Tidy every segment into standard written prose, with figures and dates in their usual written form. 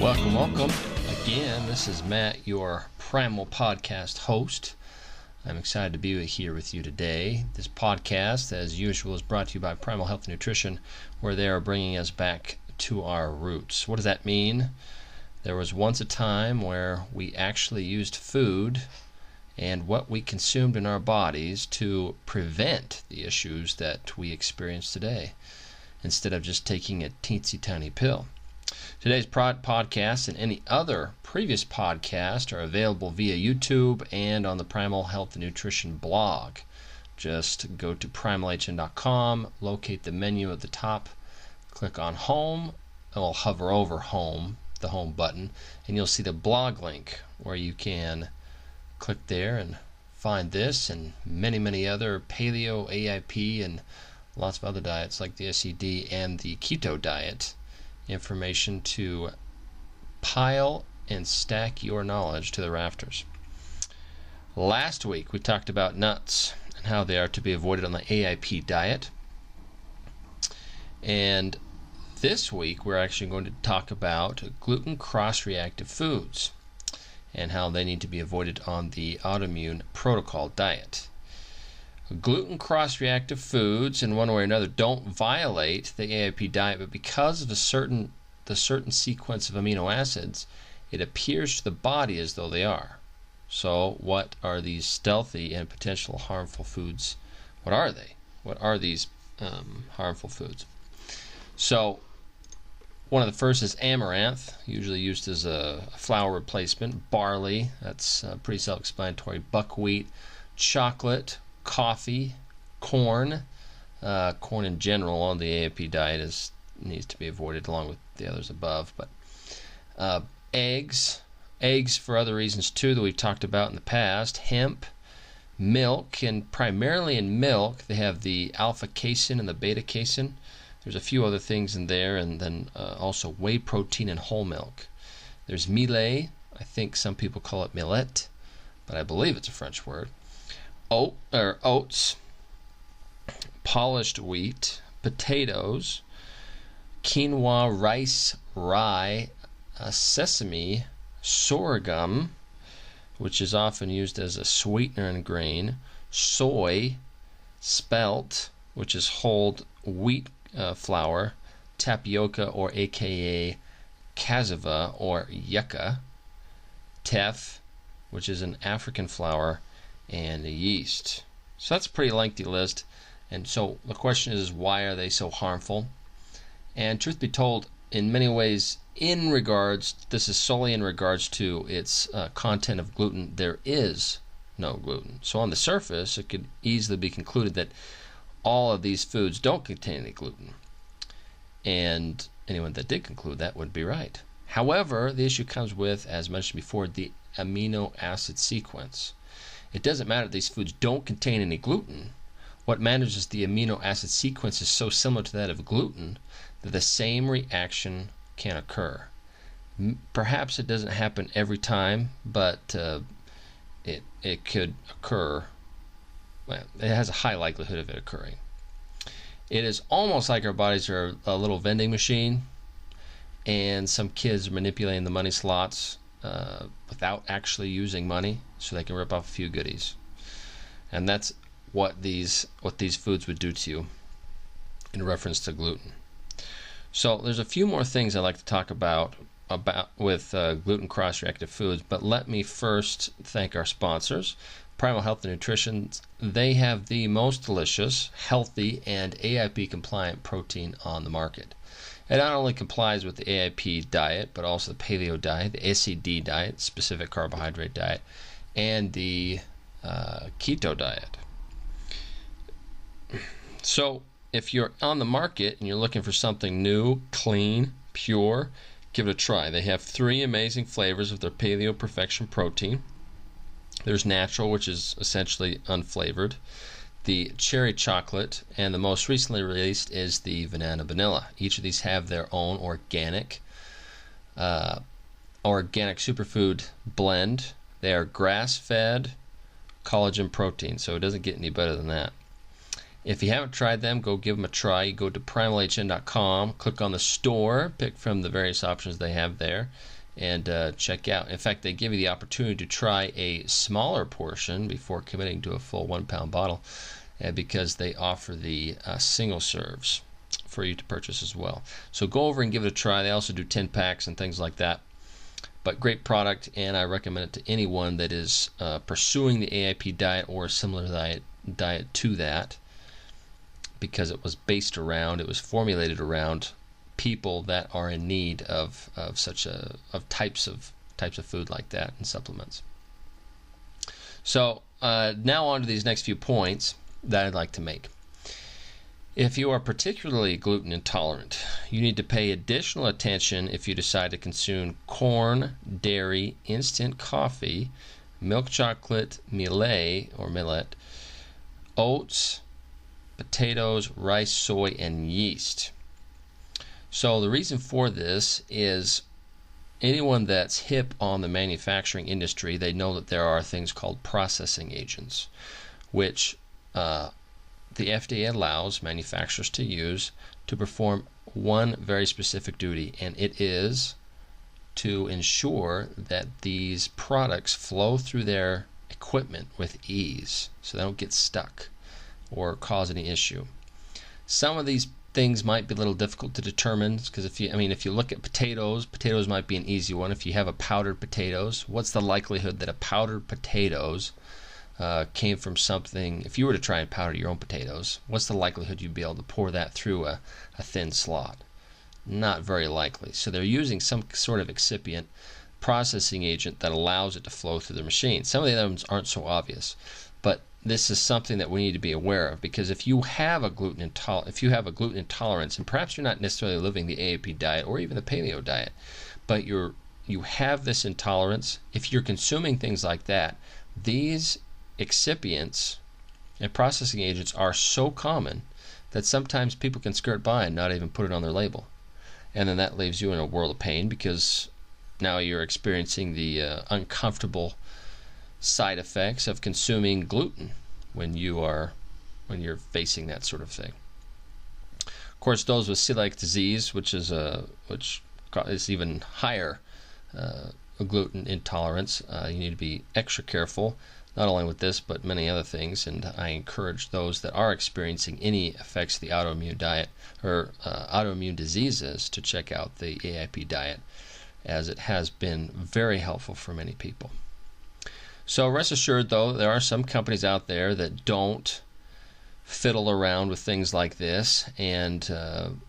Welcome. Again, this is Matt, your Primal podcast host. I'm excited to be here with you today. This podcast, as usual, is brought to you by Primal Health and Nutrition, where they are bringing us back to our roots. What does that mean? There was once a time where we actually used food and what we consumed in our bodies to prevent the issues that we experience today, instead of just taking a teensy tiny pill. Today's podcast and any other previous podcast are available via YouTube and on the Primal Health and Nutrition blog. Just go to primalhn.com, locate the menu at the top, click on Home, and we'll hover over Home, the Home button, and you'll see the blog link where you can click there and find this and many other paleo, AIP, and lots of other diets like the SED and the keto diet. Information to pile and stack your knowledge to the rafters. Last week we talked about nuts and how they are to be avoided on the AIP diet. And this week we're actually going to talk about gluten cross-reactive foods and how they need to be avoided on the Autoimmune protocol diet. Gluten cross-reactive foods, in one way or another, don't violate the AIP diet, but because of the certain sequence of amino acids, it appears to the body as though they are. So what are these stealthy and potential harmful foods? What are they? What are these harmful foods? So one of the first is amaranth, usually used as a flour replacement. Barley, that's pretty self-explanatory. Buckwheat, chocolate, coffee, corn in general on the AIP diet needs to be avoided along with the others above, but eggs for other reasons too that we've talked about in the past, hemp, milk, and primarily in milk they have the alpha casein and the beta casein. There's a few other things in there, and then also whey protein in whole milk. There's millet, I think some people call it millet, but I believe it's a French word. Oats, polished wheat, potatoes, quinoa, rice, rye, sesame, sorghum, which is often used as a sweetener in grain, soy, spelt, which is whole wheat flour, tapioca or aka cassava or yucca, teff, which is an African flour, and yeast. So that's a pretty lengthy list, and so the question is, why are they so harmful? And truth be told, in many ways, this is solely in regards to its content of gluten. There is no gluten. So on the surface, it could easily be concluded that all of these foods don't contain any gluten. And anyone that did conclude that would be right. However, the issue comes with, as mentioned before, the amino acid sequence. It doesn't matter if these foods don't contain any gluten. What matters is the amino acid sequence is so similar to that of gluten that the same reaction can occur. Perhaps it doesn't happen every time, but it could occur. Well, it has a high likelihood of it occurring. It is almost like our bodies are a little vending machine, and some kids are manipulating the money slots without actually using money, so they can rip off a few goodies. And that's what these foods would do to you in reference to gluten. So there's a few more things I'd like to talk about with gluten cross-reactive foods, but let me first thank our sponsors, Primal Health and Nutrition. They have the most delicious, healthy, and AIP compliant protein on the market. It not only complies with the AIP diet, but also the paleo diet, the SED diet, specific carbohydrate diet, and the keto diet. So if you're on the market and you're looking for something new, clean, pure, give it a try. They have 3 amazing flavors of their Paleo Perfection protein. There's natural, which is essentially unflavored, the cherry chocolate, and the most recently released is the banana vanilla. Each of these have their own organic superfood blend. They are grass-fed collagen protein, so it doesn't get any better than that. If you haven't tried them, go give them a try. You go to primalhn.com, click on the store, pick from the various options they have there, and check out. In fact, they give you the opportunity to try a smaller portion before committing to a full 1 pound bottle, because they offer the single serves for you to purchase as well. So go over and give it a try. They also do 10 packs and things like that. But great product, and I recommend it to anyone that is pursuing the AIP diet or a similar diet to that, because it was formulated around people that are in need of types of food like that and supplements. So now on to these next few points that I'd like to make. If you are particularly gluten intolerant, you need to pay additional attention if you decide to consume corn, dairy, instant coffee, milk chocolate, millet, oats, potatoes, rice, soy, and yeast. So the reason for this is anyone that's hip on the manufacturing industry, they know that there are things called processing agents, which the FDA allows manufacturers to use to perform one very specific duty, and it is to ensure that these products flow through their equipment with ease so they don't get stuck or cause any issue. Some of these things might be a little difficult to determine, because if you look at potatoes might be an easy one. If you have a powdered potatoes, what's the likelihood that a powdered potatoes came from something? If you were to try and powder your own potatoes, what's the likelihood you'd be able to pour that through a thin slot? Not very likely. So they're using some sort of excipient processing agent that allows it to flow through the machine. Some of the other ones aren't so obvious, but this is something that we need to be aware of, because if you have a gluten intolerance, and perhaps you're not necessarily living the AAP diet or even the paleo diet, but you have this intolerance, if you're consuming things like that, these excipients and processing agents are so common that sometimes people can skirt by and not even put it on their label, and then that leaves you in a world of pain, because now you're experiencing the uncomfortable side effects of consuming gluten when you're facing that sort of thing. Of course, those with celiac disease, which is even higher gluten intolerance, you need to be extra careful, not only with this but many other things, and I encourage those that are experiencing any effects of the autoimmune diet or autoimmune diseases to check out the AIP diet, as it has been very helpful for many people. So rest assured, though, there are some companies out there that don't fiddle around with things like this, and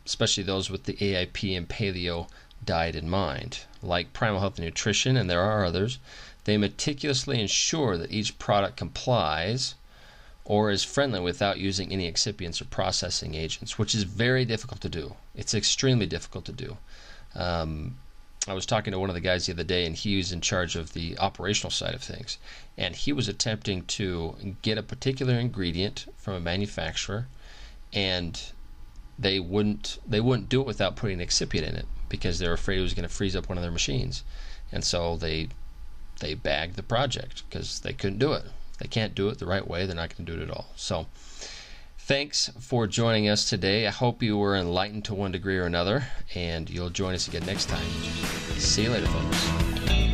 especially those with the AIP and paleo diet in mind, like Primal Health and Nutrition, and there are others. They meticulously ensure that each product complies or is friendly without using any excipients or processing agents, which is very difficult to do. It's extremely difficult to do. I was talking to one of the guys the other day, and he was in charge of the operational side of things, and he was attempting to get a particular ingredient from a manufacturer, and they wouldn't do it without putting an excipient in it, because they were afraid it was going to freeze up one of their machines. And so they bagged the project because they couldn't do it. If they can't do it the right way, they're not going to do it at all. So thanks for joining us today. I hope you were enlightened to one degree or another, and you'll join us again next time. See you later, folks.